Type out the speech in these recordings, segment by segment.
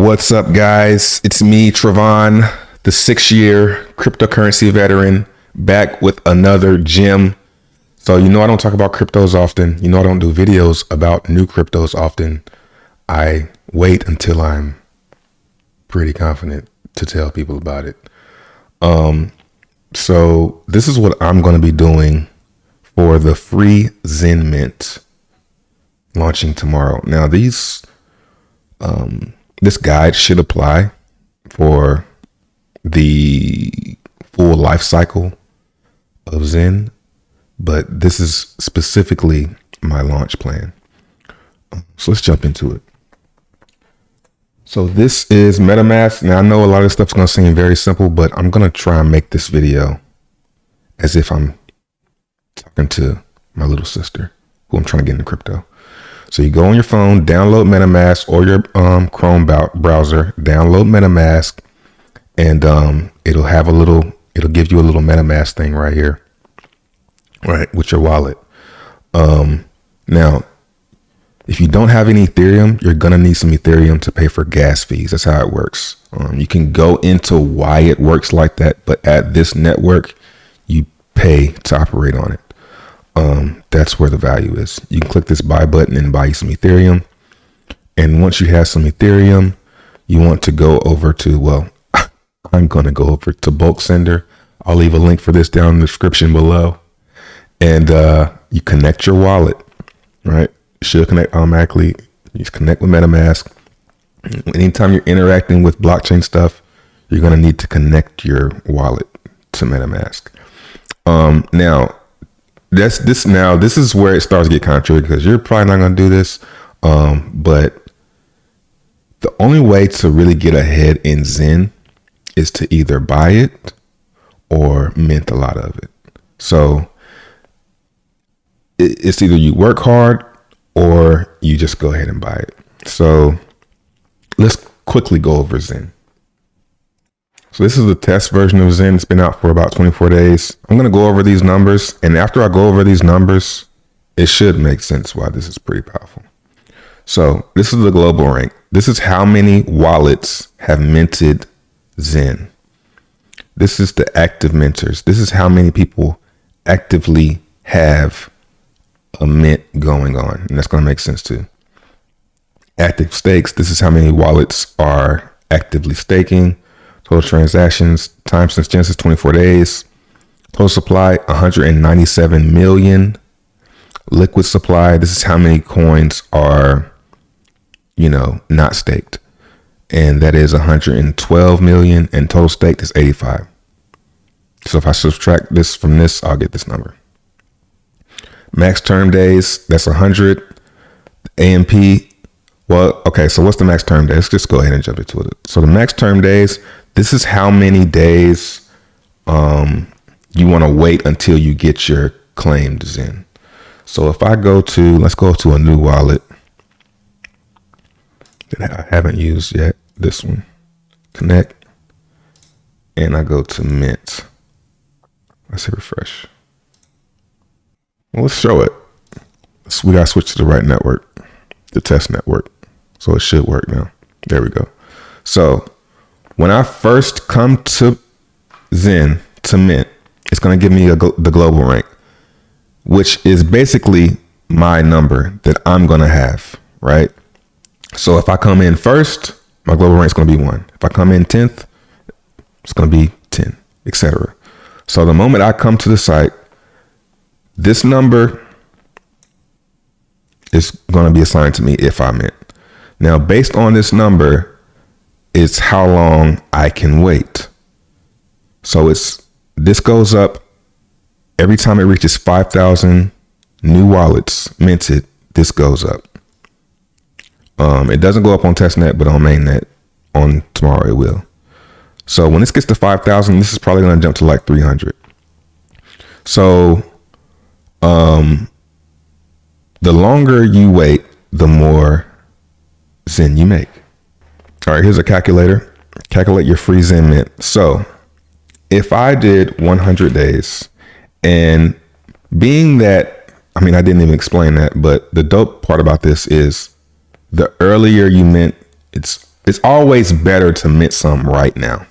What's up, guys? It's me, Trevon, the 6-year cryptocurrency veteran, back with another gem. So, I don't talk about cryptos often. I don't do videos about new cryptos often. I wait until I'm pretty confident to tell people about it. So this is what I'm going to be doing for the free Zen Mint launching tomorrow. Now, this guide should apply for the full life cycle of Zen, but this is specifically my launch plan. So let's jump into it. So this is MetaMask. Now, I know a lot of this stuff's going to seem very simple, but I'm going to try and make this video as if I'm talking to my little sister who I'm trying to get into crypto. So you go on your phone, download MetaMask or your Chrome browser, download MetaMask, and it'll give you a little MetaMask thing right here, right, with your wallet. Now, if you don't have any Ethereum, you're going to need some Ethereum to pay for gas fees. That's how it works. You can go into why it works like that, but at this network, you pay to operate on it. That's where the value is. You can click this buy button and buy you some Ethereum. And once you have some Ethereum, you want to go over to, I'm going to go over to Bulk Sender. I'll leave a link for this down in the description below. And you connect your wallet, right? It should connect automatically. You just connect with MetaMask. Anytime you're interacting with blockchain stuff, you're going to need to connect your wallet to MetaMask. Now, this is where it starts to get kind of tricky because you're probably not going to do this. But the only way to really get ahead in Zen is to either buy it or mint a lot of it. So it's either you work hard or you just go ahead and buy it. So let's quickly go over Zen. So this is the test version of Zen. It's been out for about 24 days. I'm going to go over these numbers. And after I go over these numbers, it should make sense why this is pretty powerful. So this is the global rank. This is how many wallets have minted Zen. This is the active minters. This is how many people actively have a mint going on. And that's going to make sense too. Active stakes. This is how many wallets are actively staking. Total transactions, time since Genesis, 24 days. Total supply, 197 million. Liquid supply, this is how many coins are, not staked. And that is 112 million. And total staked is 85. So if I subtract this from this, I'll get this number. Max term days, that's 100. AMP, so what's the max term days? Let's just go ahead and jump into it. So the max term days, this is how many days you want to wait until you get your claimed Zen. So if I let's go to a new wallet that I haven't used yet, this one, connect, and I go to Mint. Let's hit refresh. Well, let's show it. We got to switch to the right network, the test network. So it should work now. There we go. So when I first come to Zen, to Mint, it's going to give me the global rank, which is basically my number that I'm going to have, right? So if I come in first, my global rank is going to be 1. If I come in 10th, it's going to be 10, etc. So the moment I come to the site, this number is going to be assigned to me if I mint. Now, based on this number, it's how long I can wait. So this goes up every time it reaches 5,000 new wallets minted. This goes up. It doesn't go up on testnet, but on mainnet on tomorrow it will. So when this gets to 5,000, this is probably going to jump to like 300. So the longer you wait, the more Zen you make. All right, here's a calculator. Calculate your free Zen mint. So if I did 100 days, and being that, I didn't even explain that, but the dope part about this is the earlier you mint, it's it's always better to mint some right now.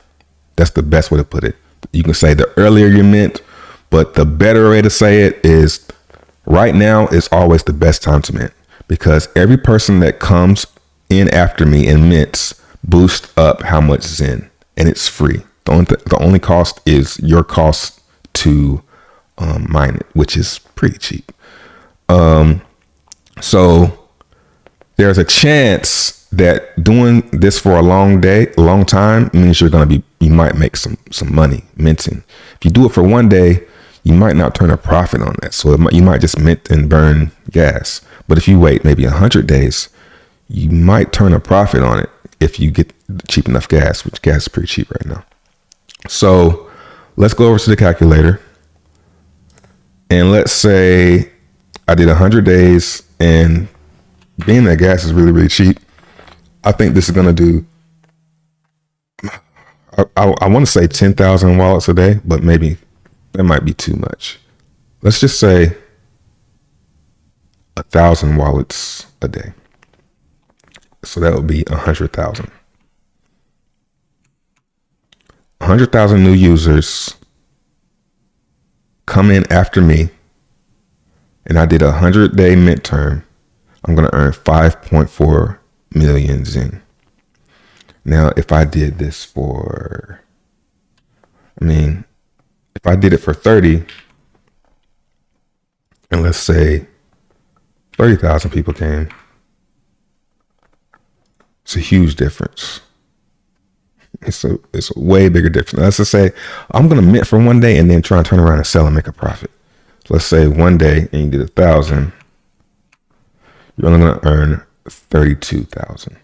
That's the best way to put it. You can say the earlier you mint, but the better way to say it is right now is always the best time to mint, because every person that comes in after me and mints boosts up how much Zen, and it's free. The only cost is your cost to mine it, which is pretty cheap. So there's a chance that doing this for a long time means you might make some money minting. If you do it for one day, you might not turn a profit on that. So you might just mint and burn gas. But if you wait maybe 100 days, you might turn a profit on it if you get cheap enough gas, which gas is pretty cheap right now. So let's go over to the calculator. And let's say I did 100 days, and being that gas is really, really cheap, I think this is going to do, I want to say 10,000 wallets a day, but maybe that might be too much. Let's just say 1,000 wallets a day. So that would be 100,000. 100,000 new users come in after me, and I did a 100-day mint term. I'm going to earn 5.4 million Zen. Now, if I did this for, if I did it for 30, and let's say 30,000 people came, it's a huge difference. It's a way bigger difference. Let's just say I'm going to mint for one day and then try and turn around and sell and make a profit. Let's say one day and you did 1,000, you're only going to earn 32,000.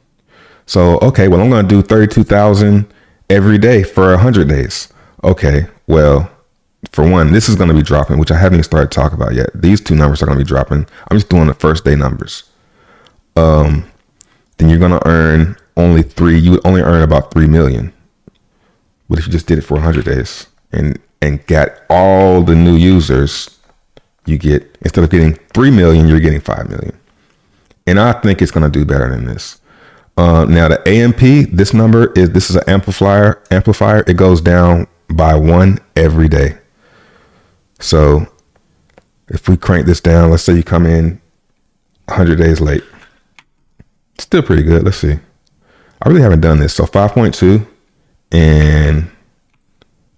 So, okay, well, I'm going to do 32,000 every day for 100 days. Okay, well, for one, this is going to be dropping, which I haven't even started to talk about yet. These two numbers are going to be dropping. I'm just doing the first day numbers. Then you're going to earn you would only earn about 3 million. But if you just did it for 100 days and got all the new users, you get, instead of getting 3 million, you're getting 5 million. And I think it's going to do better than this. Now the AMP, this is an amplifier. It goes down by 1 every day. So if we crank this down, let's say you come in 100 days late, still pretty good. Let's see. I really haven't done this. So 5.2 and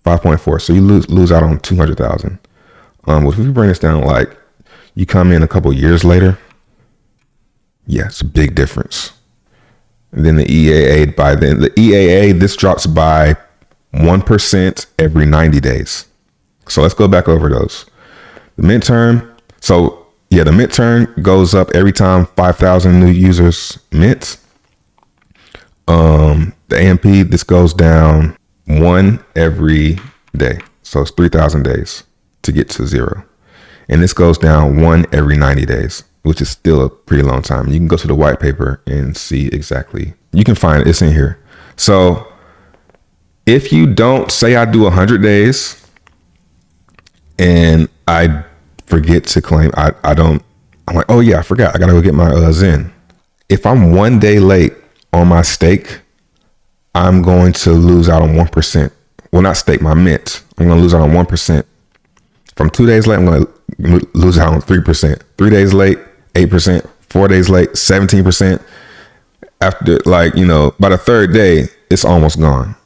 5.4. So you lose out on 200,000. If we bring this down, like you come in a couple years later, yeah, it's a big difference. And then the EAA, this drops by 1% every 90 days. So let's go back over those. The midterm. So yeah, the midterm goes up every time 5,000 new users mint. The AMP, this goes down 1 every day. So it's 3,000 days to get to 0. And this goes down 1 every 90 days, which is still a pretty long time. You can go to the white paper and see exactly. You can find it. It's in here. So if you don't, say I do 100 days and I forget to claim, I'm like, oh yeah, I forgot. I got to go get my Zen. If I'm 1 day late on my stake, I'm going to lose out on 1%. Well, not stake, my mint. I'm going to lose out on 1%. From 2 days late, I'm going to lose out on 3%. 3 days late, 8%. 4 days late, 17%. After, by the third day, it's almost gone.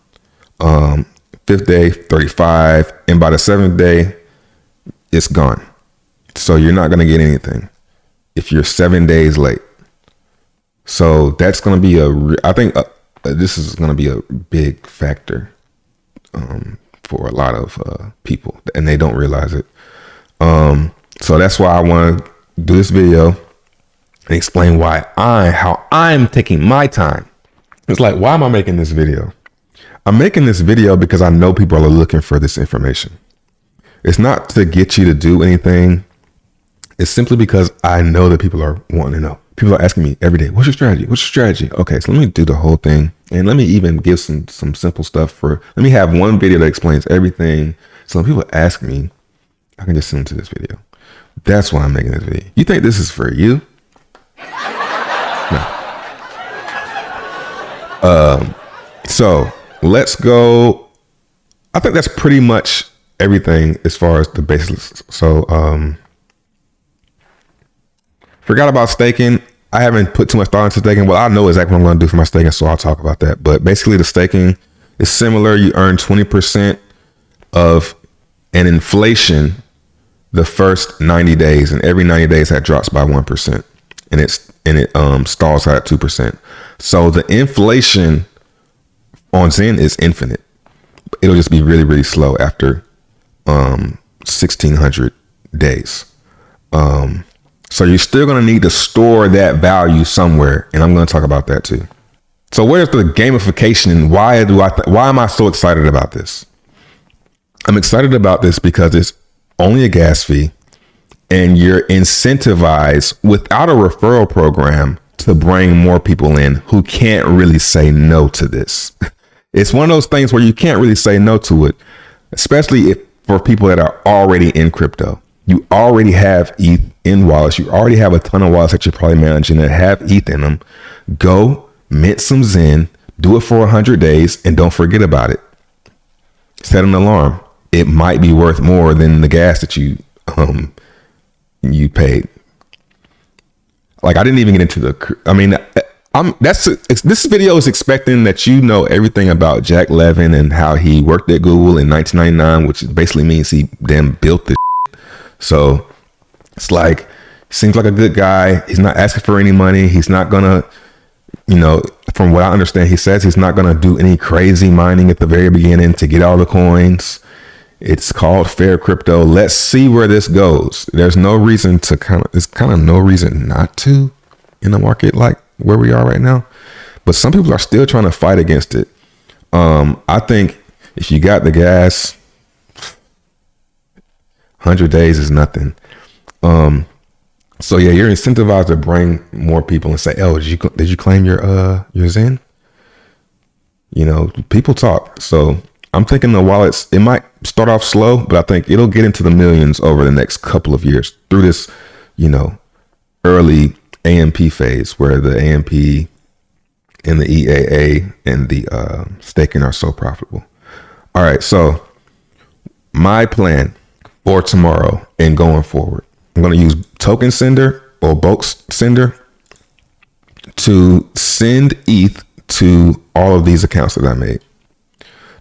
5th day, 35. And by the 7th day, it's gone. So you're not going to get anything if you're 7 days late. So that's going to be I think this is going to be a big factor for a lot of people, and they don't realize it. So that's why I want to do this video and explain how I'm taking my time. It's like, why am I making this video? I'm making this video because I know people are looking for this information. It's not to get you to do anything. It's simply because I know that people are wanting to know. People are asking me every day, what's your strategy? What's your strategy? Okay, so let me do the whole thing. And let me even give some simple stuff let me have one video that explains everything. So when people ask me, I can just send them to this video. That's why I'm making this video. You think this is for you? No. So let's go. I think that's pretty much everything as far as the basics. So forgot about staking. I haven't put too much thought into staking. Well, I know exactly what I'm going to do for my staking, so I'll talk about that. But basically, the staking is similar. You earn 20% of an inflation the first 90 days, and every 90 days that drops by 1%, and it stalls out at 2%. So the inflation on Zen is infinite. It'll just be really, really slow after 1600 days. So you're still going to need to store that value somewhere, and I'm going to talk about that too. So where's the gamification, and why am I so excited about this? I'm excited about this because it's only a gas fee, and you're incentivized without a referral program to bring more people in who can't really say no to this. It's one of those things where you can't really say no to it, especially for people that are already in crypto. You already have ETH in wallets. You already have a ton of wallets that you're probably managing that have ETH in them. Go mint some Zen, do it for 100 days, and don't forget about it. Set an alarm. It might be worth more than the gas that you paid. Like, I didn't even get into this video is expecting that you know everything about Jack Levin and how he worked at Google in 1999, which basically means he then built this shit. So it's like, seems like a good guy. He's not asking for any money. He's not gonna, from what I understand, he says he's not gonna do any crazy mining at the very beginning to get all the coins. It's called fair crypto. Let's see where this goes. There's no reason to there's no reason not to in a market like where we are right now. But some people are still trying to fight against it. I think if you got the gas, 100 days is nothing. So yeah, you're incentivized to bring more people and say, "Oh, did you claim your Zen?" People talk. So I'm thinking the wallets, it might start off slow, but I think it'll get into the millions over the next couple of years through this, early AMP phase where the AMP and the EAA and the staking are so profitable. All right, so my plan for tomorrow and going forward, I'm going to use Token Sender or Bulk Sender to send ETH to all of these accounts that I made.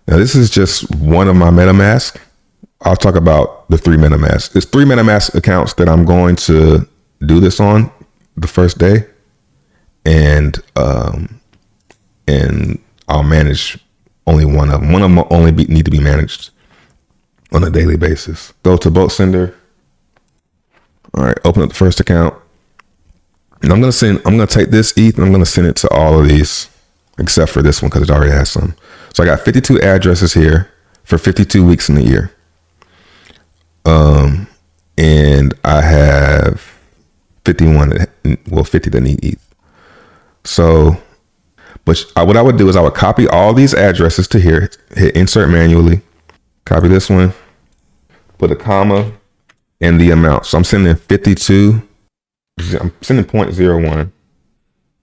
Now, this is just one of my MetaMask. I'll talk about the 3 MetaMask. There's 3 MetaMask accounts that I'm going to do this on the first day, and I'll manage only one of them. One of them will only need to be managed on a daily basis. Go to Bulk Sender. All right, open up the first account, and I'm gonna take this ETH and I'm gonna send it to all of these, except for this one because it already has some. So I got 52 addresses here for 52 weeks in the year. And I have 50 that need ETH. So, but what I would do is I would copy all these addresses to here, hit insert manually, copy this one, put a comma and the amount. So I'm sending 52, I'm sending 0.01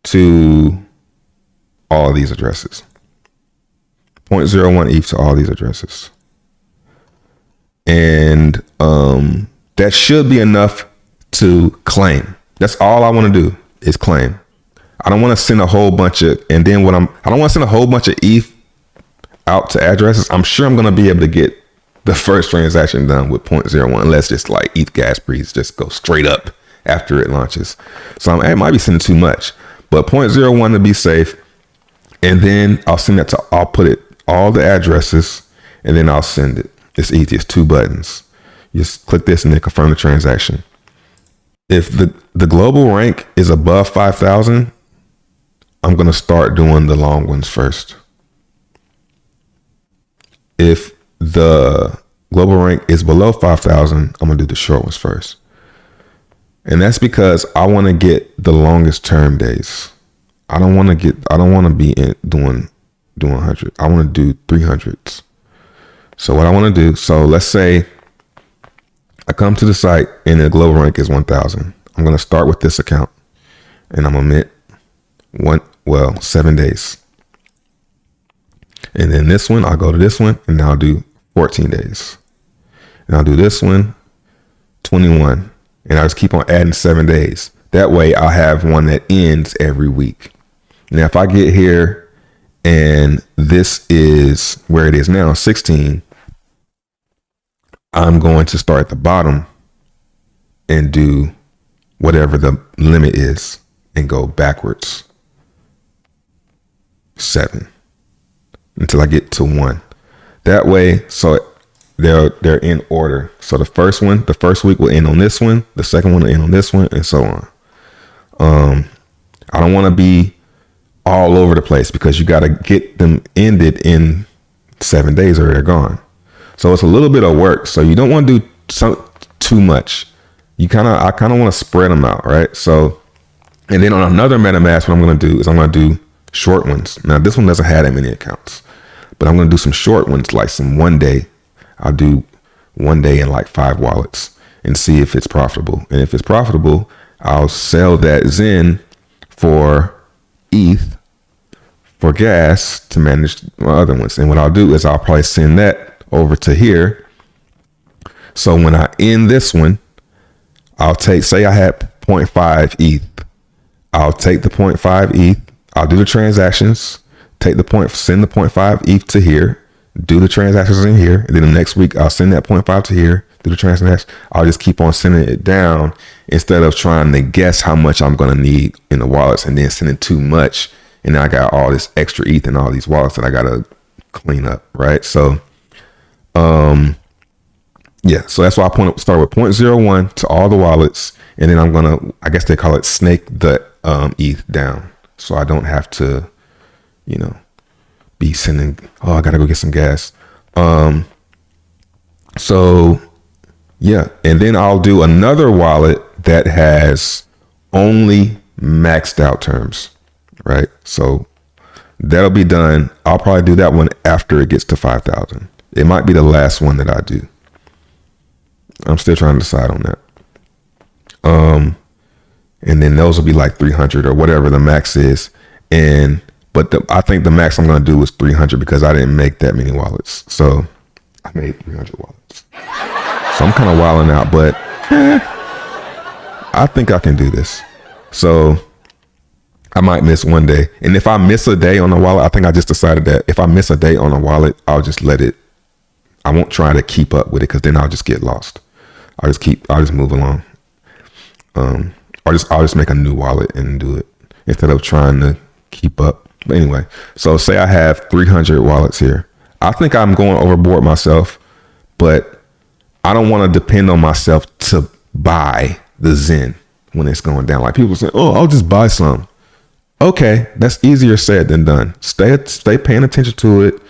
to all of these addresses. 0.01 ETH to all these addresses. And that should be enough to claim. That's all I want to do is claim. I don't want to send a whole bunch of, and then I don't want to send a whole bunch of ETH out to addresses. I'm sure I'm going to be able to get the first transaction done with 0.01, unless just like ETH gas breeze just go straight up after it launches. So I might be sending too much, but 0.01 to be safe. And then I'll put it all the addresses, and then I'll send it. It's easy. It's 2 buttons. You just click this and then confirm the transaction. If the global rank is above 5,000, I'm going to start doing the long ones first. If the global rank is below 5,000, I'm going to do the short ones first. And that's because I want to get the longest term days. I don't want to be doing 100. I want to do 300s. So what I want to do, so let's say I come to the site and the global rank is 1,000. I'm going to start with this account and I'm going to mint 7 days. And then this one, I'll go to this one and I'll do 14 days. And I'll do this one, 21. And I'll just keep on adding 7 days. That way I'll have one that ends every week. Now, if I get here and this is where it is now, 16, I'm going to start at the bottom and do whatever the limit is and go backwards 7 until I get to 1. That way, so they're in order. So the first week will end on this one, the second one will end on this one, and so on. I don't want to be all over the place because you got to get them ended in 7 days or they're gone. So it's a little bit of work. So you don't want to do too much. I kind of want to spread them out, right? So, and then on another MetaMask, what I'm going to do is I'm going to do short ones. Now this one doesn't have that many accounts, but I'm going to do some short ones, like some 1 day. I'll do 1 day in like 5 wallets and see if it's profitable. And if it's profitable, I'll sell that XEN for ETH for gas to manage my other ones. And what I'll do is I'll probably send that over to here. So when I end this one, I'll say I had 0.5 ETH. I'll take the 0.5 ETH. I'll do the transactions, send the 0.5 ETH to here, do the transactions in here. And then the next week I'll send that 0.5 to here, do the transactions. I'll just keep on sending it down instead of trying to guess how much I'm going to need in the wallets and then sending too much. And now I got all this extra ETH and all these wallets that I got to clean up. Right. So, yeah, so that's why I start with 0.01 to all the wallets. And then I'm going to, I guess they call it snake the ETH down. So I don't have to, be sending, I got to go get some gas. So yeah. And then I'll do another wallet that has only maxed out terms, right? So that'll be done. I'll probably do that one after it gets to 5,000. It might be the last one that I do. I'm still trying to decide on that. And then those will be like 300 or whatever the max is. But I think the max I'm going to do is 300 because I didn't make that many wallets. So I made 300 wallets. So I'm kind of wilding out, but I think I can do this. So I might miss 1 day. And if I miss a day on a wallet, I think I just decided that if I miss a day on a wallet, I'll just let it. I won't try to keep up with it because then I'll just get lost. I'll just move along. I'll just make a new wallet and do it instead of trying to keep up. But anyway, so say I have 300 wallets here. I think I'm going overboard myself, but I don't want to depend on myself to buy the XEN when it's going down. Like people say, oh, I'll just buy some. Okay, that's easier said than done. Stay paying attention to it.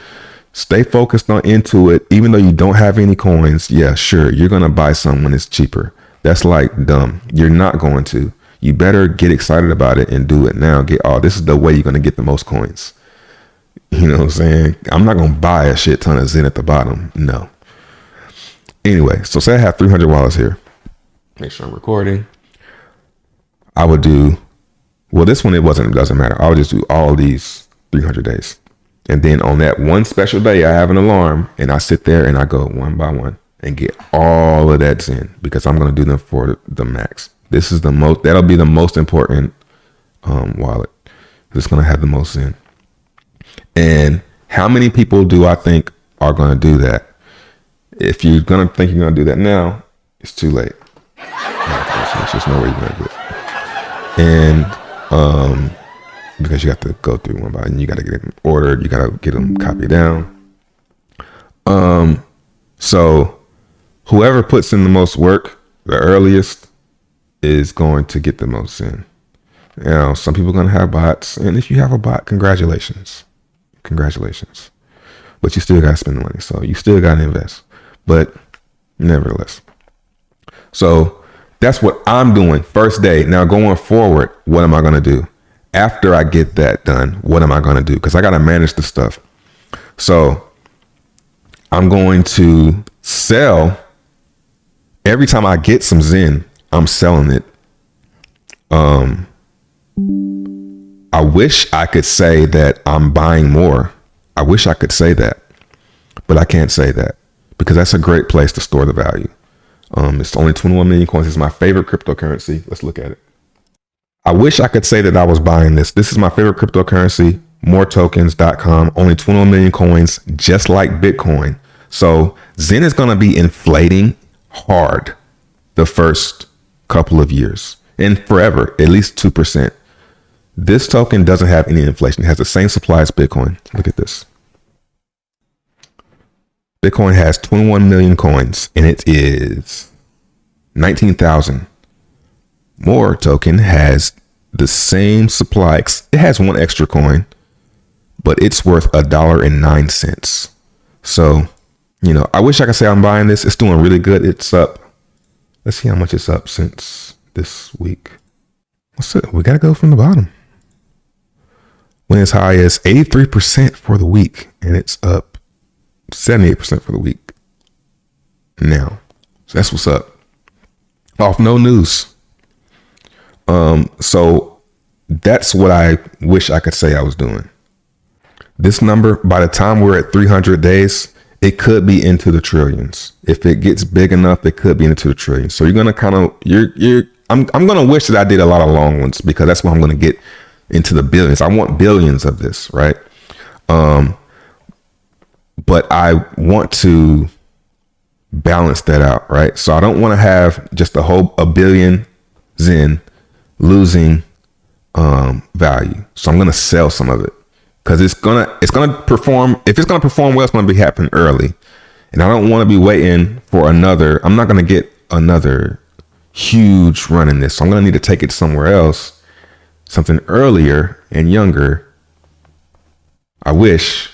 Stay focused into it. Even though you don't have any coins, yeah, sure, you're going to buy some when it's cheaper. That's like dumb. You're not going to. You better get excited about it and do it now. This is the way you're going to get the most coins. You know what I'm saying? I'm not going to buy a shit ton of XEN at the bottom. No. Anyway, so say I have 300 wallets here. Make sure I'm recording. I would do, this one, it doesn't matter. I would just do all these 300 days. And then on that one special day, I have an alarm and I sit there and I go one by one and get all of that XEN because I'm going to do them for the max. That'll be the most important wallet. It's going to have the most XEN. And how many people do I think are going to do that? If you're going to think you're going to do that now, it's too late. There's just no way you're going to do it. And because you have to go through one by one, and you got to get them ordered, you got to get them copied down. So whoever puts in the most work the earliest is going to get the most in. Some people are going to have bots, and if you have a bot, congratulations. But you still got to spend the money, so you still got to invest. But nevertheless, so that's what I'm doing first day. Now going forward, what am I going to do? After I get that done, what am I going to do? Because I got to manage the stuff. So I'm going to sell. Every time I get some XEN, I'm selling it. I wish I could say that I'm buying more I wish I could say that, but I can't say that because that's a great place to store the value. It's only 21 million coins. It's my favorite cryptocurrency. Let's look at it. I wish I could say that I was buying this. This is my favorite cryptocurrency, moretokens.com, only 21 million coins, just like Bitcoin. So XEN is going to be inflating hard the first couple of years and forever, at least 2%. This token doesn't have any inflation. It has the same supply as Bitcoin. Look at this. Bitcoin has 21 million coins and it is 19,000. More token has the same supply. It has one extra coin, but it's worth $1.09. So, I wish I could say I'm buying this. It's doing really good. It's up. Let's see how much it's up since this week. What's it? We got to go from the bottom. Went as high as 83% for the week, and it's up 78% for the week now. So that's what's up. Off no news. So that's what I wish I could say I was doing. This number, by the time we're at 300 days, it could be into the trillions. If it gets big enough, it could be into the trillions. So you're going to I'm going to wish that I did a lot of long ones because that's what I'm going to get into the billions. I want billions of this, right? But I want to balance that out, right? So I don't want to have just a billion XEN losing value. So I'm going to sell some of it because it's going to perform. If it's going to perform well, it's going to be happening early. And I don't want to be waiting for I'm not going to get another huge run in this. So I'm going to need to take it somewhere else, something earlier and younger. I wish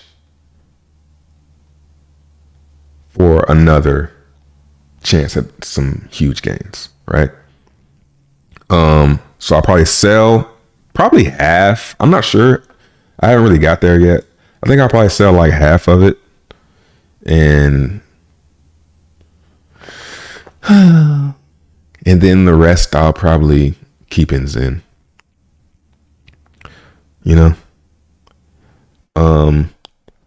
for another chance at some huge gains, right? So I'll probably sell half. I'm not sure. I haven't really got there yet. I think I'll probably sell like half of it. And then the rest I'll probably keep in XEN.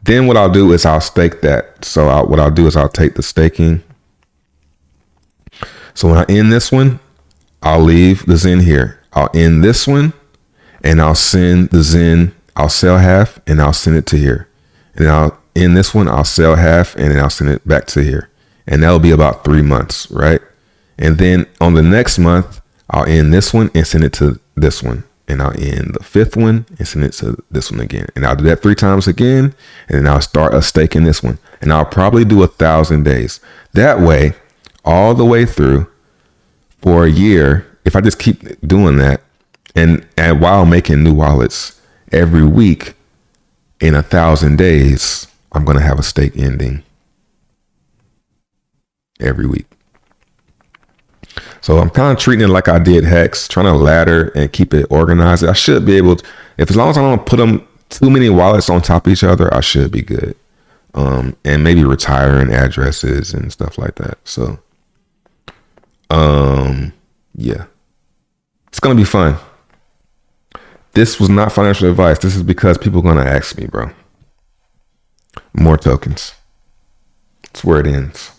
Then what I'll do is I'll stake that. So what I'll do is I'll take the staking. So when I end this one, I'll leave the XEN here. I'll end this one and I'll send the XEN. I'll sell half and I'll send it to here. And then I'll end this one. I'll sell half and then I'll send it back to here. And that'll be about 3 months, right? And then on the next month, I'll end this one and send it to this one. And I'll end the 5th one and send it to this one again. And I'll do that 3 times again. And then I'll start a stake in this one. And I'll probably do 1,000 days. That way, all the way through for a year, if I just keep doing that and while making new wallets every week in 1,000 days, I'm going to have a stake ending every week. So I'm kind of treating it like I did Hex, trying to ladder and keep it organized. I should be able to, as long as I don't put them too many wallets on top of each other, I should be good. And maybe retiring addresses and stuff like that. So, yeah, it's going to be fun. This was not financial advice. This is because people are going to ask me, bro. More tokens. That's where it ends.